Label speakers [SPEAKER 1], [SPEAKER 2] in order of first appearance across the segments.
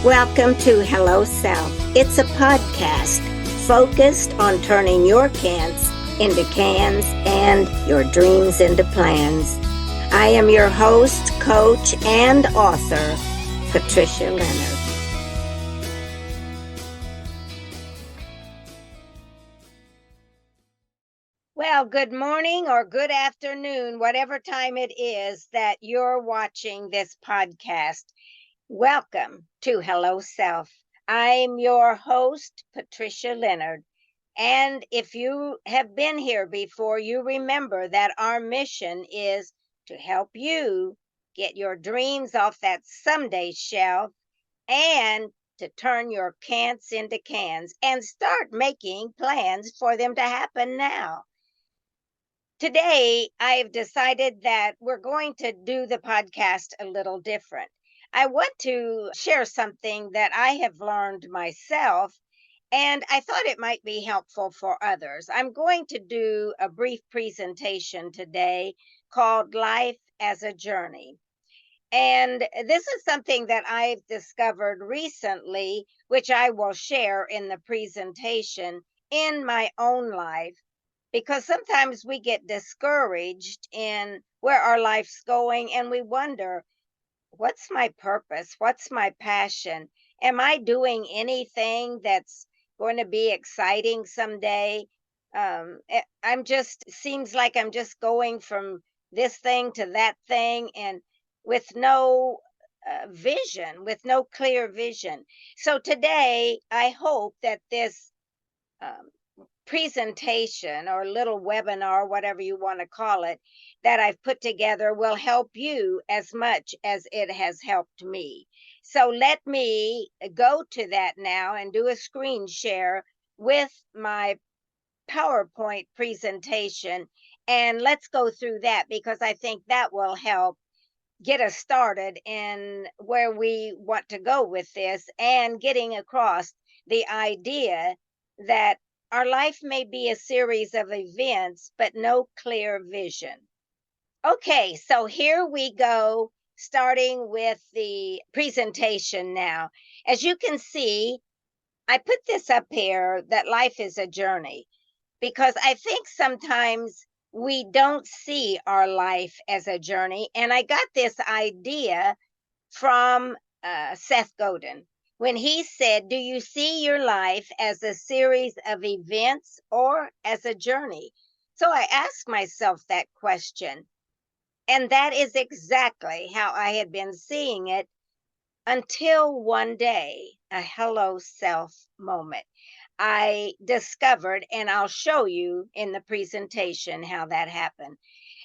[SPEAKER 1] Welcome to Hello Self. It's a podcast focused on turning your can'ts into cans and your dreams into plans. I am your host, coach, and author, Patricia Leonard. Well, good morning or good afternoon, whatever time it is that you're watching this podcast. Welcome to Hello Self. I'm your host, Patricia Leonard. And if you have been here before, you remember that our mission is to help you get your dreams off that someday shelf and to turn your can'ts into cans and start making plans for them to happen now. Today, I've decided that we're going to do the podcast a little different. I want to share something that I have learned myself, and I thought it might be helpful for others. I'm going to do a brief presentation today called Life as a Journey. And this is something that I've discovered recently, which I will share in the presentation in my own life, because sometimes we get discouraged in where our life's going and we wonder, what's my purpose? What's my passion? Am I doing anything that's going to be exciting someday? Seems like I'm just going from this thing to that thing and with no vision, with no clear vision. So today, I hope that this um, presentation or little webinar, whatever you want to call it, that I've put together will help you as much as it has helped me. So let me go to that now and do a screen share with my PowerPoint presentation. And let's go through that because I think that will help get us started in where we want to go with this and getting across the idea that our life may be a series of events, but no clear vision. Okay, so here we go, starting with the presentation now. As you can see, I put this up here that life is a journey because I think sometimes we don't see our life as a journey. And I got this idea from Seth Godin when he said, do you see your life as a series of events or as a journey? So I asked myself that question. And that is exactly how I had been seeing it until one day, a hello self moment. I discovered, and I'll show you in the presentation how that happened.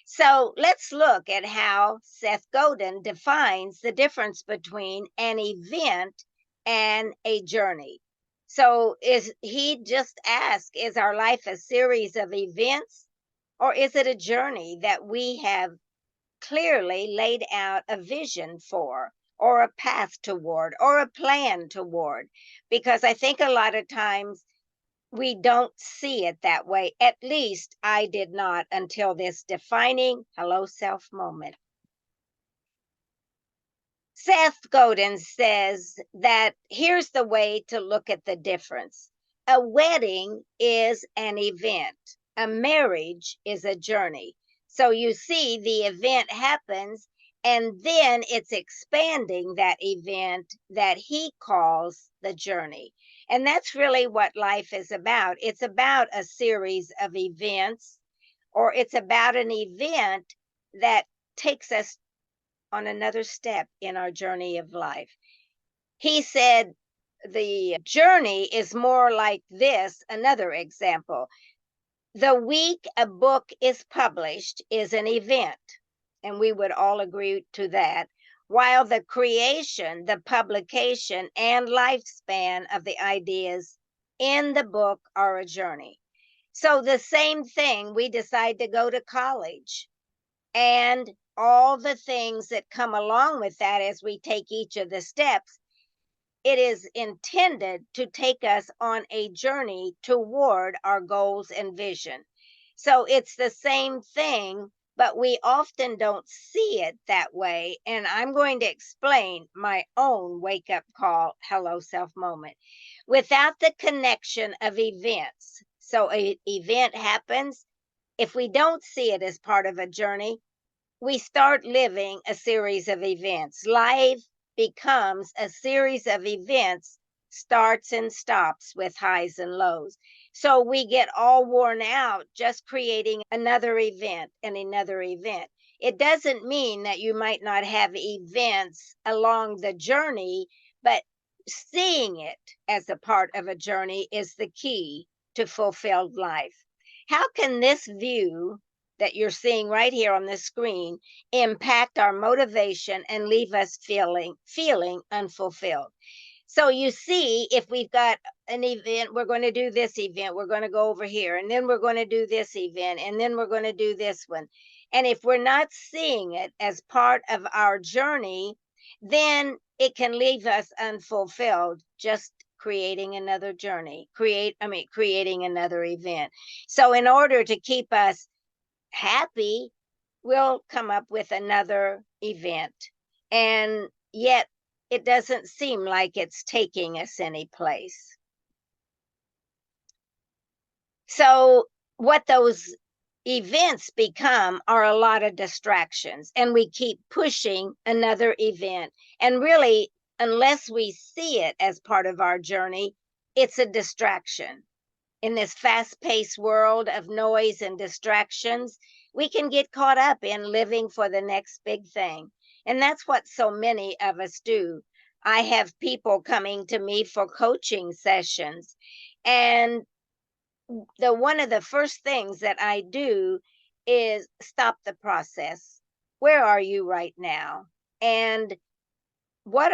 [SPEAKER 1] So let's look at how Seth Godin defines the difference between an event and a journey. So he just asked, is our life a series of events or is it a journey that we have clearly laid out a vision for or a path toward or a plan toward? Because I think a lot of times we don't see it that way. At least I did not until this defining hello self moment. Seth Godin says that here's the way to look at the difference. A wedding is an event. A marriage is a journey. So you see the event happens and then it's expanding that event that he calls the journey. And that's really what life is about. It's about a series of events, or it's about an event that takes us on another step in our journey of life. He said the journey is more like this. Another example, the week a book is published is an event, and we would all agree to that, while the creation, the publication, and lifespan of the ideas in the book are a journey. So the same thing, we decide to go to college, and all the things that come along with that as we take each of the steps, it is intended to take us on a journey toward our goals and vision. So it's the same thing but we often don't see it that way. And I'm going to explain my own wake up call, hello self moment. Without the connection of events, so an event happens, if we don't see it as part of a journey, we start living a series of events. Life becomes a series of events, starts and stops with highs and lows. So we get all worn out just creating another event and another event. It doesn't mean that you might not have events along the journey, but seeing it as a part of a journey is the key to fulfilled life. How can this view that you're seeing right here on the screen impact our motivation and leave us feeling unfulfilled? So you see, if we've got an event, we're going to do this event, we're going to go over here, and then we're going to do this event, and then we're going to do this one. And if we're not seeing it as part of our journey, then it can leave us unfulfilled, just creating another journey, creating another event. So in order to keep us happy, we'll come up with another event. And yet it doesn't seem like it's taking us any place. So what those events become are a lot of distractions, and we keep pushing another event. And really, unless we see it as part of our journey, it's a distraction. In this fast-paced world of noise and distractions, we can get caught up in living for the next big thing. And that's what so many of us do. I have people coming to me for coaching sessions, and one of the first things that I do is stop the process. Where are you right now? And what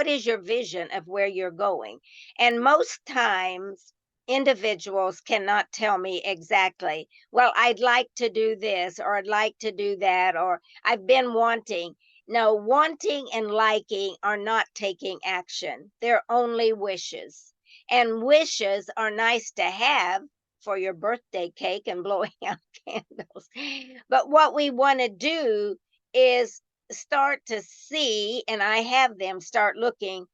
[SPEAKER 1] is your vision of where you're going? And most times individuals cannot tell me exactly, well, I'd like to do this, or I'd like to do that, or I've been wanting. No, wanting and liking are not taking action. They're only wishes. And wishes are nice to have for your birthday cake and blowing out candles. But what we want to do is start to see, and I have them start looking,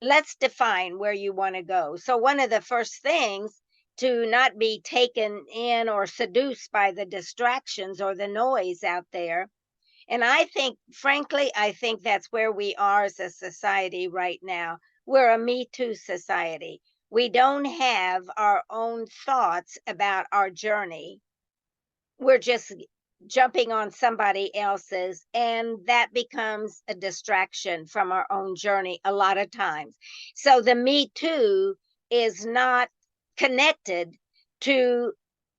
[SPEAKER 1] let's define where you want to go. So one of the first things, to not be taken in or seduced by the distractions or the noise out there. And I think, frankly, I think that's where we are as a society right now. We're a Me Too society. We don't have our own thoughts about our journey. We're just jumping on somebody else's, and that becomes a distraction from our own journey a lot of times. So the Me Too is not connected to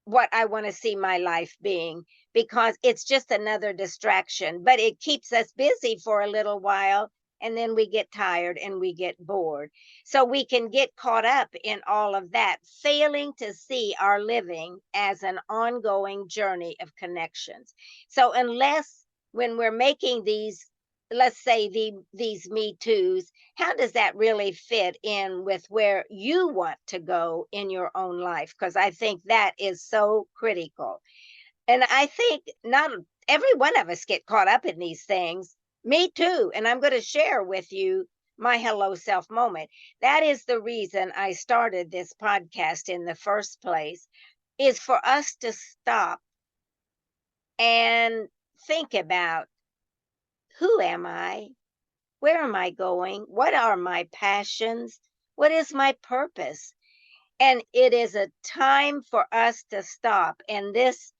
[SPEAKER 1] what I want to see my life being, because it's just another distraction, but it keeps us busy for a little while, and then we get tired and we get bored. So we can get caught up in all of that, failing to see our living as an ongoing journey of connections. So unless, when we're making these, let's say these Me Too's, how does that really fit in with where you want to go in your own life? Because I think that is so critical. And I think not every one of us get caught up in these things. Me too. And I'm going to share with you my hello self moment. That is the reason I started this podcast in the first place, is for us to stop and think about, who am I? Where am I going? What are my passions? What is my purpose? And it is a time for us to stop. And this,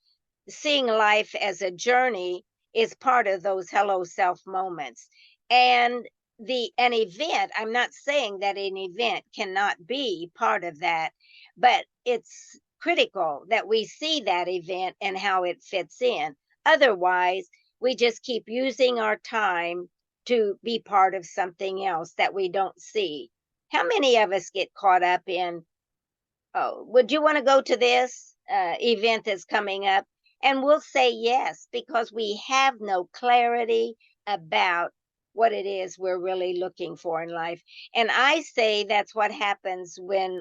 [SPEAKER 1] seeing life as a journey, is part of those hello self moments. And an event, I'm not saying that an event cannot be part of that, but it's critical that we see that event and how it fits in. Otherwise, we just keep using our time to be part of something else that we don't see. How many of us get caught up in, oh, would you want to go to this event that's coming up? And we'll say yes, because we have no clarity about what it is we're really looking for in life. And I say that's what happens when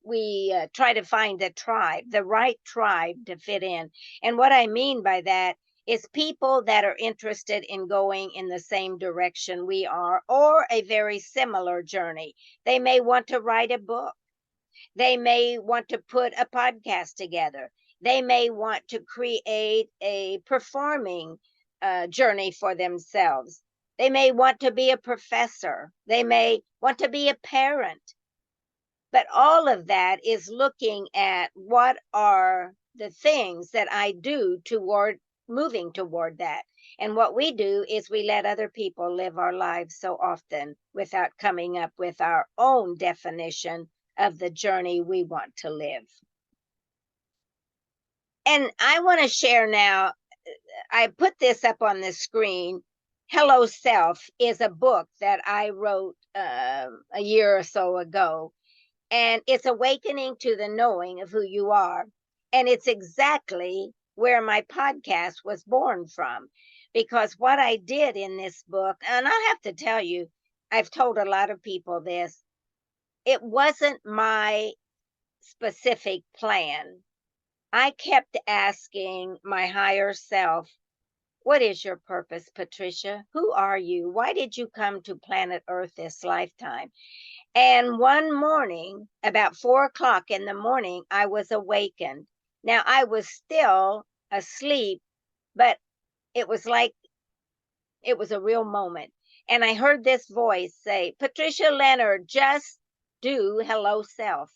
[SPEAKER 1] we try to find the tribe, the right tribe to fit in. And what I mean by that is people that are interested in going in the same direction we are, or a very similar journey. They may want to write a book. They may want to put a podcast together. They may want to create a performing journey for themselves. They may want to be a professor. They may want to be a parent. But all of that is looking at what are the things that I do toward moving toward that. And what we do is we let other people live our lives so often without coming up with our own definition of the journey we want to live. And I want to share now, I put this up on the screen. Hello Self is a book that I wrote a year or so ago. And it's awakening to the knowing of who you are. And it's exactly where my podcast was born from. Because what I did in this book, and I have to tell you, I've told a lot of people this, it wasn't my specific plan. I kept asking my higher self, what is your purpose, Patricia? Who are you? Why did you come to planet Earth this lifetime? And one morning, about 4 o'clock in the morning, I was awakened. Now, I was still asleep, but it was like it was a real moment. And I heard this voice say, Patricia Leonard, just do hello self.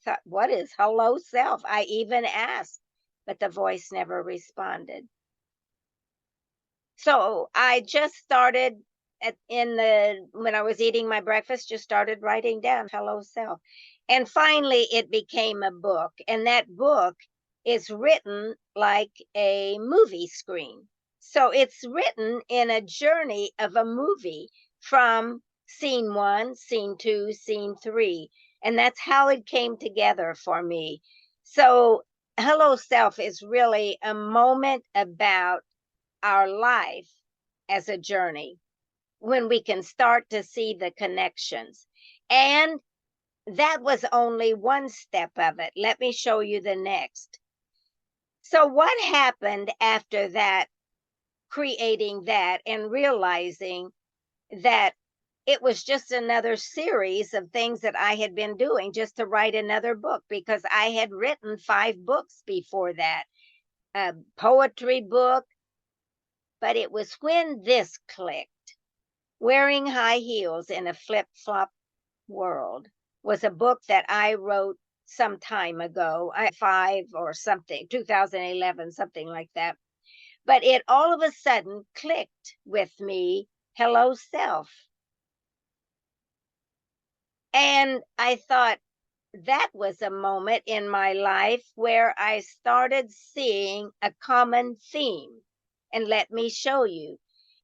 [SPEAKER 1] I thought, what is hello self? I even asked, but the voice never responded. So I just started when I was eating my breakfast, just started writing down hello self. And finally it became a book. And that book is written like a movie screen. So it's written in a journey of a movie from scene 1, scene 2, scene 3. And that's how it came together for me. So hello self is really a moment about our life as a journey, when we can start to see the connections. And that was only one step of it. Let me show you the next. So what happened after that, creating that and realizing that it was just another series of things that I had been doing just to write another book, because I had written 5 books before that, a poetry book. But it was when this clicked. Wearing High Heels in a Flip-Flop World was a book that I wrote some time ago, 5 or something, 2011, something like that. But it all of a sudden clicked with me, hello self. And I thought that was a moment in my life where I started seeing a common theme. And let me show you.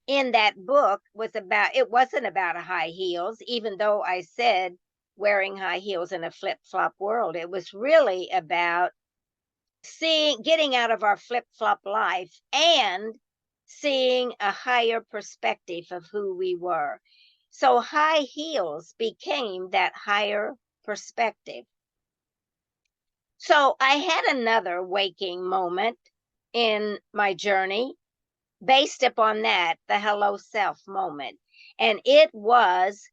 [SPEAKER 1] In that book it wasn't about high heels, even though I said wearing high heels in a flip-flop world. It was really about getting out of our flip-flop life and seeing a higher perspective of who we were. So high heels became that higher perspective. So I had another waking moment in my journey based upon that, the hello self moment. And it was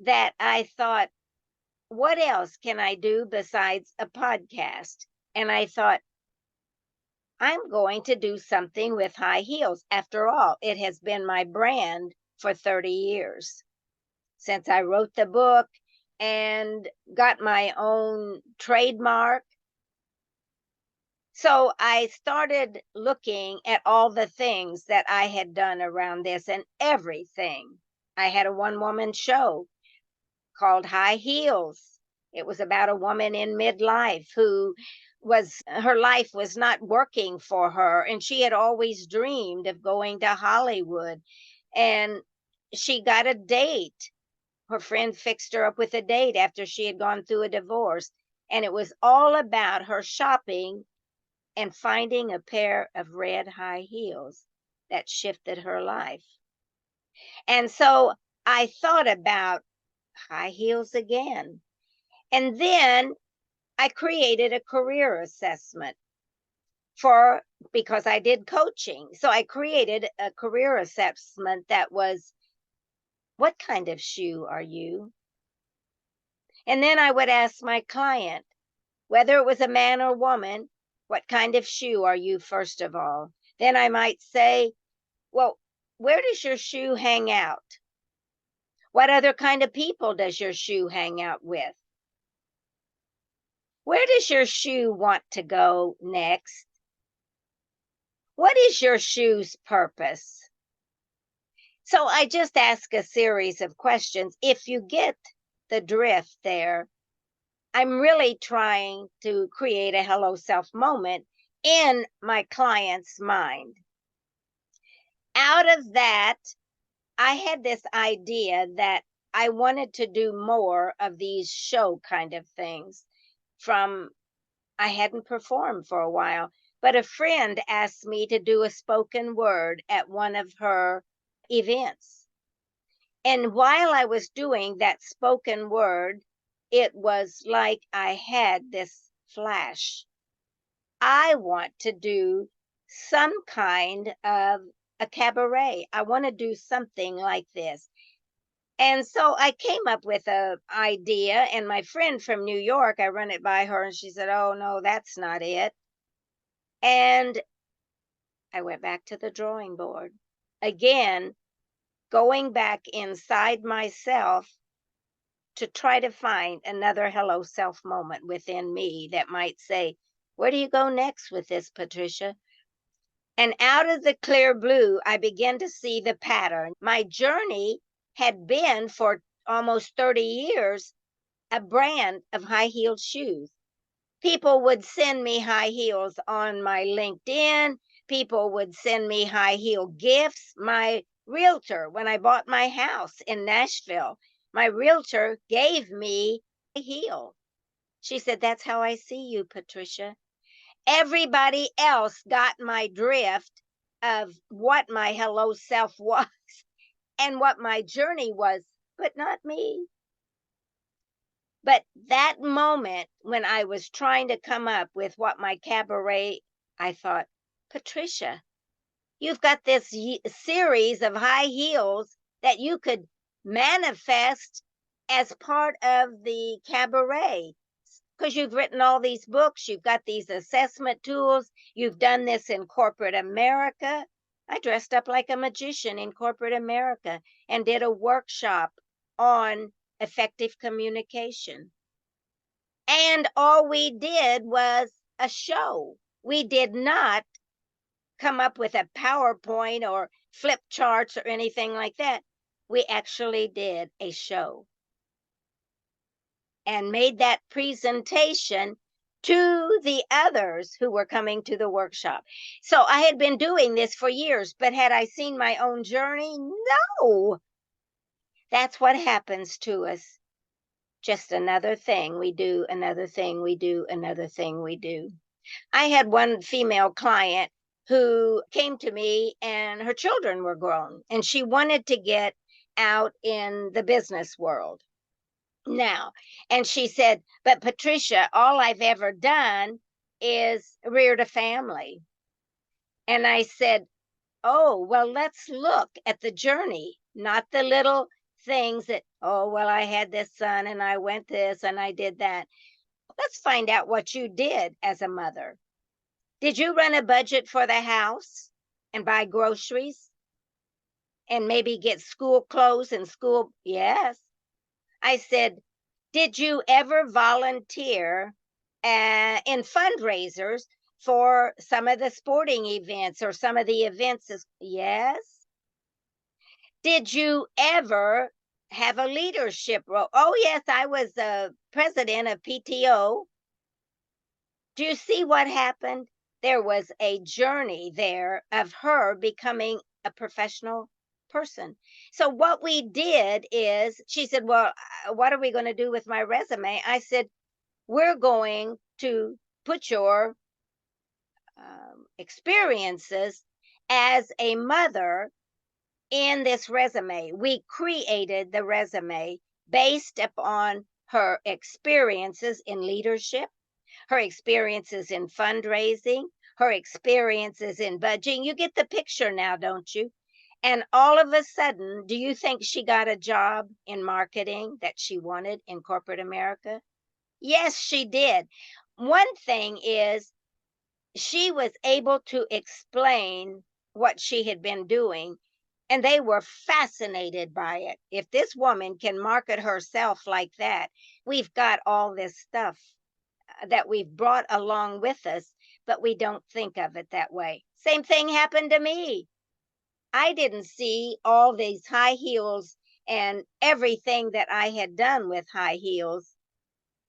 [SPEAKER 1] that I thought, what else can I do besides a podcast? And I thought, I'm going to do something with high heels. After all, it has been my brand for 30 years since I wrote the book and got my own trademark. So I started looking at all the things that I had done around this and everything. I had a one-woman show called High Heels. It was about a woman in midlife who her life was not working for her, and she had always dreamed of going to Hollywood. And she got a date. Her friend fixed her up with a date after she had gone through a divorce. And it was all about her shopping and finding a pair of red high heels that shifted her life. And so I thought about high heels again. And then I created a career assessment because I did coaching. So I created a career assessment that was, what kind of shoe are you? And then I would ask my client, whether it was a man or woman, what kind of shoe are you, first of all? Then I might say, well, where does your shoe hang out? What other kind of people does your shoe hang out with? Where does your shoe want to go next? What is your shoe's purpose? So I just ask a series of questions. If you get the drift there, I'm really trying to create a hello self moment in my client's mind. Out of that, I had this idea that I wanted to do more of these show kind of things. I hadn't performed for a while, but a friend asked me to do a spoken word at one of her events. And while I was doing that spoken word, it was like I had this flash. I want to do some kind of a cabaret. I want to do something like this. And so I came up with an idea, and my friend from New York, I run it by her, and she said, "Oh, no, that's not it." And I went back to the drawing board. Again, going back inside myself to try to find another hello self moment within me that might say, where do you go next with this, Patricia? And out of the clear blue, I began to see the pattern. My journey had been for almost 30 years a brand of high heeled shoes. People would send me high heels on my LinkedIn. People would send me high heel gifts. My realtor, when I bought my house in Nashville, my realtor gave me a heel. She said, "That's how I see you, Patricia." Everybody else got my drift of what my hello self was and what my journey was, but not me. But that moment when I was trying to come up with what my cabaret, I thought, Patricia, you've got this series of high heels that you could manifest as part of the cabaret, because you've written all these books, you've got these assessment tools, you've done this in corporate America. I dressed up like a magician in corporate America and did a workshop on effective communication. And all we did was a show. We did not come up with a PowerPoint or flip charts or anything like that. We actually did a show and made that presentation to the others who were coming to the workshop. So I had been doing this for years, but had I seen my own journey? No. That's what happens to us. Just another thing we do, another thing we do, another thing we do. I had one female client who came to me and her children were grown and she wanted to get out in the business world now. And she said, but Patricia, all I've ever done is reared a family. And I said, oh, well, let's look at the journey, not the little things that, oh, well, I had this son and I went this and I did that. Let's find out what you did as a mother. Did you run a budget for the house and buy groceries and maybe get school clothes and school? Yes. I said, did you ever volunteer in fundraisers for some of the sporting events or some of the events? Yes. Did you ever have a leadership role? Oh, yes, I was the president of PTO. Do you see what happened? There was a journey there of her becoming a professional person. So what we did is, she said, well, what are we going to do with my resume? I said, we're going to put your experiences as a mother in this resume. We created the resume based upon her experiences in leadership, her experiences in fundraising, her experiences in budgeting. You get the picture now, don't you? And all of a sudden, do you think she got a job in marketing that she wanted in corporate America? Yes, she did. One thing is she was able to explain what she had been doing, and they were fascinated by it. If this woman can market herself like that, we've got all this stuff that we've brought along with us, but we don't think of it that way. Same thing happened to me. I didn't see all these high heels and everything that I had done with high heels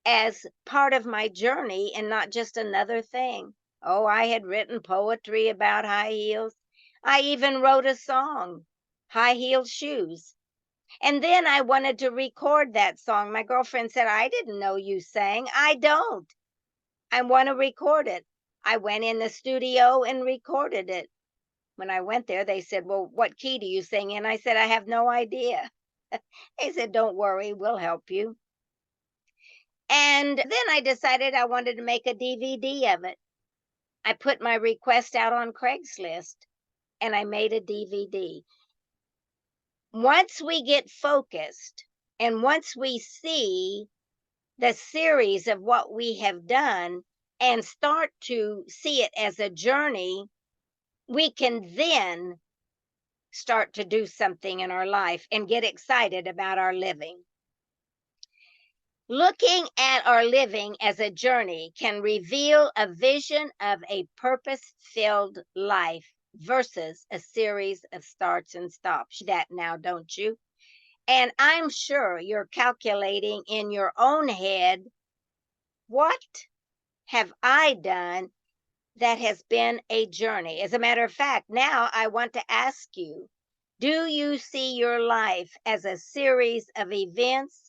[SPEAKER 1] as part of my journey and not just another thing. Oh, I had written poetry about high heels. I even wrote a song, High Heel Shoes. And then I wanted to record that song. My girlfriend said, I didn't know you sang. I don't. I want to record it. I went in the studio and recorded it. When I went there, they said, well, what key do you sing in? I said, I have no idea. They said, don't worry, we'll help you. And then I decided I wanted to make a DVD of it. I put my request out on Craigslist and I made a DVD. Once we get focused and once we see the series of what we have done and start to see it as a journey, we can then start to do something in our life and get excited about our living. Looking at our living as a journey can reveal a vision of a purpose-filled life versus a series of starts and stops. That now, don't you? And I'm sure you're calculating in your own head, what have I done that has been a journey? As a matter of fact, now I want to ask you, do you see your life as a series of events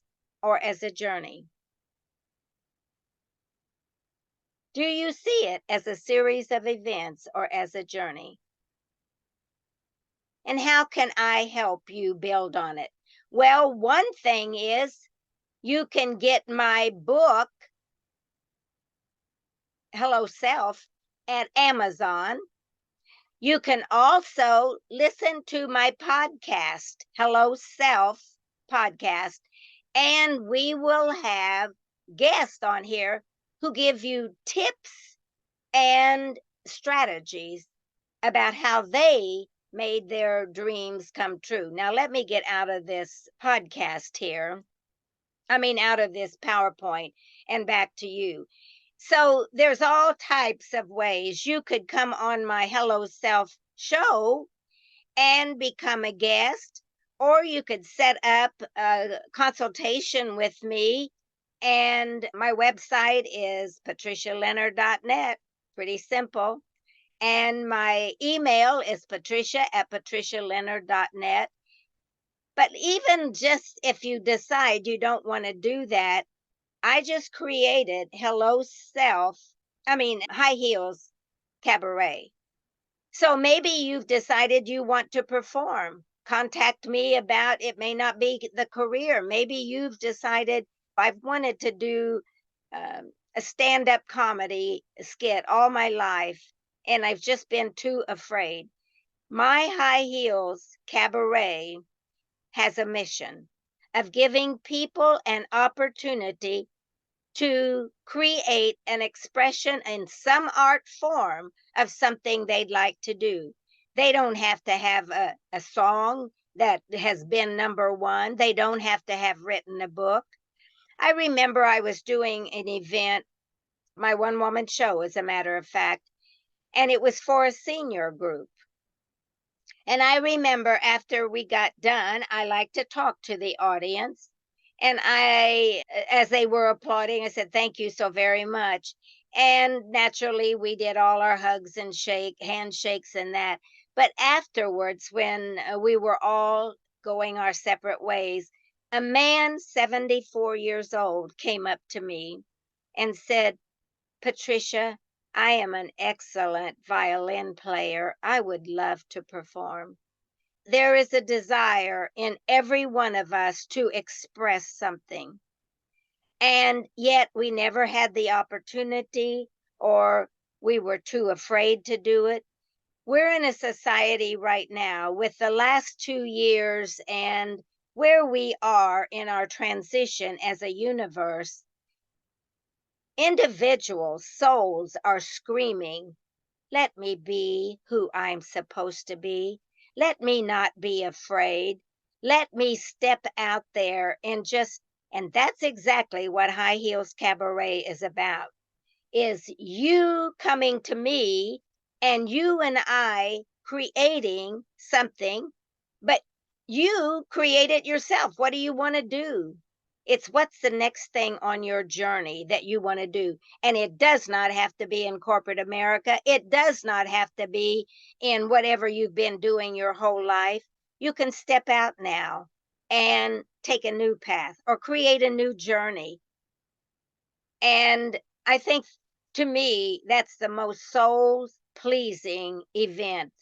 [SPEAKER 1] or as a journey? Do you see it as a series of events or as a journey? And how can I help you build on it? Well, one thing is you can get my book, Hello Self, at Amazon. You can also listen to my podcast, Hello Self podcast, and we will have guests on here who give you tips and strategies about how they made their dreams come true. Now, let me get out of this podcast here. Out of this PowerPoint and back to you. So there's all types of ways you could come on my Hello Self show and become a guest, or you could set up a consultation with me. And my website is patricialeonard.net. Pretty simple. And my email is patricia@patricialeonard.net. But even just if you decide you don't want to do that, I just created High Heels Cabaret. So maybe you've decided you want to perform. Contact me about it. May not be the career. Maybe you've decided I've wanted to do a stand-up comedy skit all my life, and I've just been too afraid. My High Heels Cabaret has a mission of giving people an opportunity to create an expression in some art form of something they'd like to do. They don't have to have a song that has been number one. They don't have to have written a book. I remember I was doing an event, my one-woman show, as a matter of fact, and it was for a senior group. And I remember after we got done, I liked to talk to the audience. And as they were applauding, I said, thank you so very much. And naturally, we did all our hugs and handshakes and that. But afterwards, when we were all going our separate ways, a man, 74 years old, came up to me and said, Patricia, I am an excellent violin player. I would love to perform. There is a desire in every one of us to express something. And yet we never had the opportunity, or we were too afraid to do it. We're in a society right now with the last 2 years and where we are in our transition as a universe. Individual souls are screaming, let me be who I'm supposed to be. Let me not be afraid. Let me step out there and and that's exactly what High Heels Cabaret is about, is you coming to me and you and I creating something, but you create it yourself. What do you want to do? It's what's the next thing on your journey that you want to do. And it does not have to be in corporate America. It does not have to be in whatever you've been doing your whole life. You can step out now and take a new path or create a new journey. And I think, to me, that's the most soul pleasing event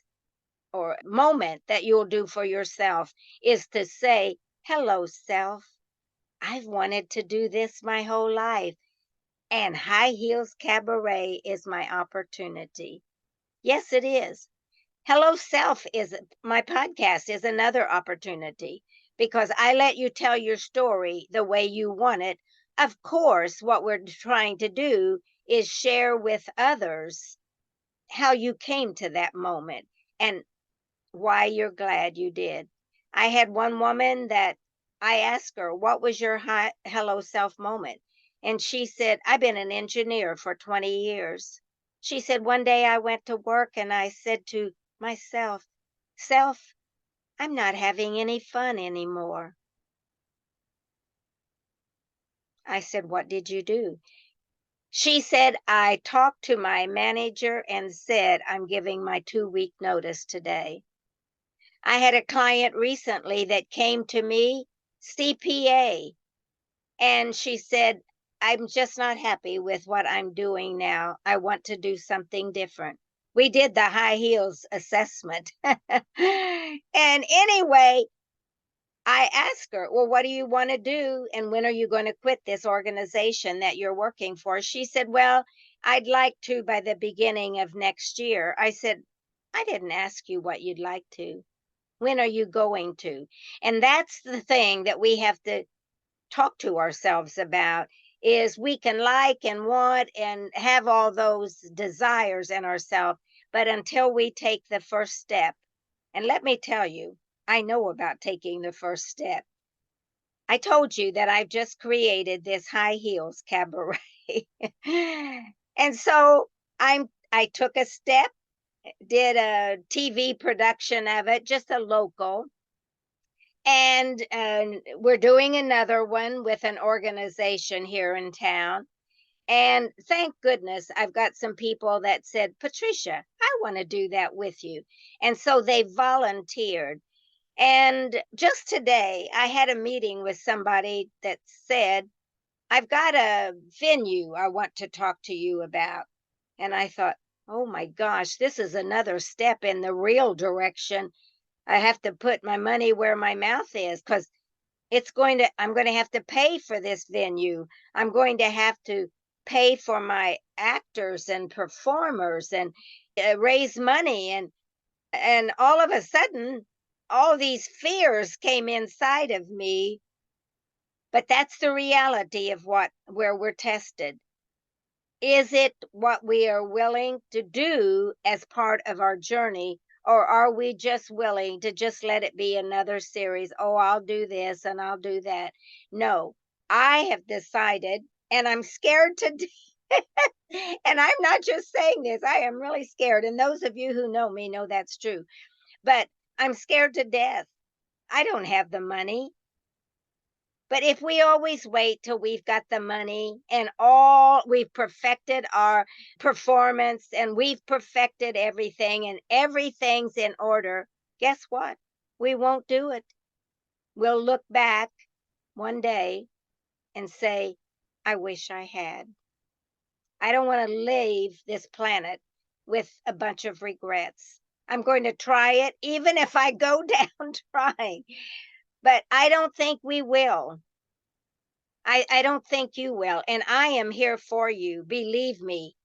[SPEAKER 1] or moment that you'll do for yourself, is to say, hello, self. I've wanted to do this my whole life, and High Heels Cabaret is my opportunity. Yes, it is. Hello, self is my podcast, is another opportunity, because I let you tell your story the way you want it. Of course, what we're trying to do is share with others how you came to that moment and why you're glad you did. I had one woman that I asked her, what was your hello self moment? And she said, I've been an engineer for 20 years. She said, one day I went to work and I said to myself, self, I'm not having any fun anymore. I said, what did you do? She said, I talked to my manager and said, I'm giving my 2-week notice today. I had a client recently that came to me, CPA, and she said, I'm just not happy with what I'm doing now. I want to do something different. We did the high heels assessment. And anyway, I asked her, well, what do you want to do? And when are you going to quit this organization that you're working for? She said, well, I'd like to by the beginning of next year. I said, I didn't ask you what you'd like to. When are you going to? And that's the thing that we have to talk to ourselves about, is we can like and want and have all those desires in ourselves, but until we take the first step, and let me tell you, I know about taking the first step. I told you that I've just created this High Heels Cabaret. And so I took a step, did a TV production of it, just a local. And we're doing another one with an organization here in town. And thank goodness I've got some people that said, Patricia, I want to do that with you. And so they volunteered. And just today, I had a meeting with somebody that said, I've got a venue I want to talk to you about. And I thought, oh my gosh, this is another step in the real direction. I have to put my money where my mouth is, because I'm going to have to pay for this venue. I'm going to have to pay for my actors and performers and raise money. And all of a sudden, all these fears came inside of me. But that's the reality of where we're tested. Is it what we are willing to do as part of our journey? Or are we just willing to just let it be another series? Oh, I'll do this and I'll do that. No, I have decided, and I'm scared to and I'm not just saying this, I am really scared. And those of you who know me know that's true. But I'm scared to death. I don't have the money. But if we always wait till we've got the money and we've perfected our performance and we've perfected everything and everything's in order, guess what? We won't do it. We'll look back one day and say, I wish I had. I don't want to leave this planet with a bunch of regrets. I'm going to try it, even if I go down trying. But I don't think we will. I don't think you will. And I am here for you. Believe me,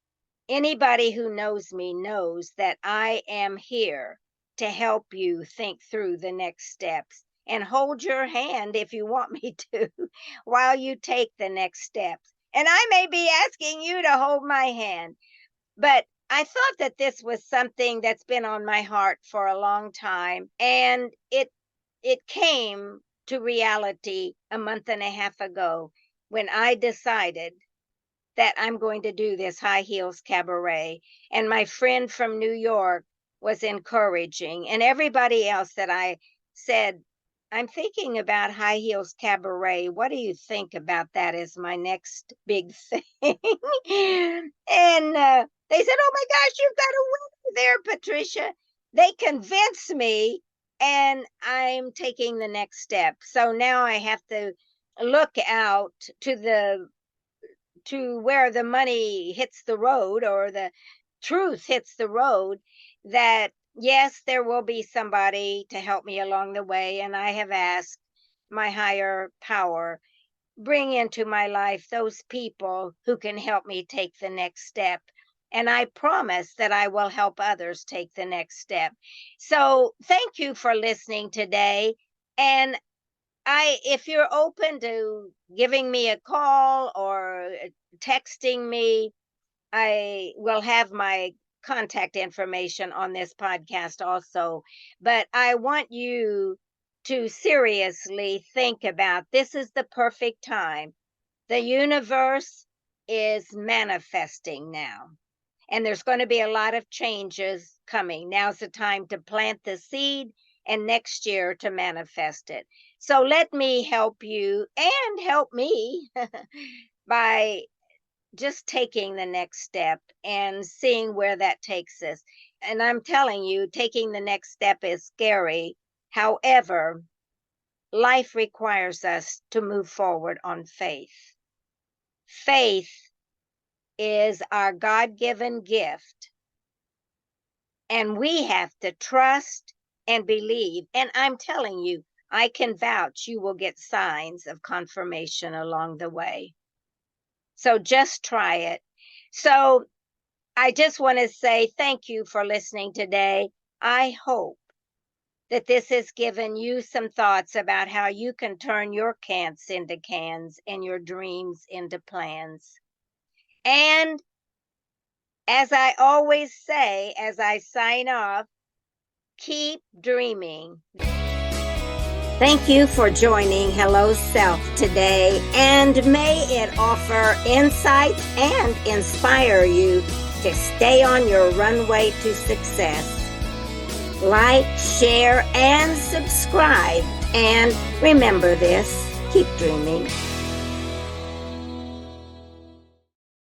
[SPEAKER 1] anybody who knows me knows that I am here to help you think through the next steps and hold your hand if you want me to while you take the next steps. And I may be asking you to hold my hand, but I thought that this was something that's been on my heart for a long time, and it came to reality a month and a half ago when I decided that I'm going to do this high heels cabaret. And my friend from New York was encouraging, and everybody else that I said, I'm thinking about high heels cabaret. What do you think about that as my next big thing? And they said, oh my gosh, you've got a winner there, Patricia. They convinced me, and I'm taking the next step. So now I have to look out to where the money hits the road, or the truth hits the road, that yes, there will be somebody to help me along the way. And I have asked my higher power, bring into my life those people who can help me take the next step. And I promise that I will help others take the next step. So thank you for listening today. And if you're open to giving me a call or texting me, I will have my contact information on this podcast also. But I want you to seriously think about, this is the perfect time. The universe is manifesting now, and there's going to be a lot of changes coming. Now's the time to plant the seed, and next year to manifest it. So let me help you and help me by just taking the next step and seeing where that takes us. And I'm telling you, taking the next step is scary. However, life requires us to move forward on faith. Faith is our God-given gift, and we have to trust and believe. And I'm telling you, I can vouch you will get signs of confirmation along the way. So just try it. So I just want to say thank you for listening today. I hope that this has given you some thoughts about how you can turn your can'ts into cans and your dreams into plans. And as I always say, as I sign off, keep dreaming. Thank you for joining Hello Self today, and may it offer insights and inspire you to stay on your runway to success. Like, share, and subscribe. And remember this, keep dreaming.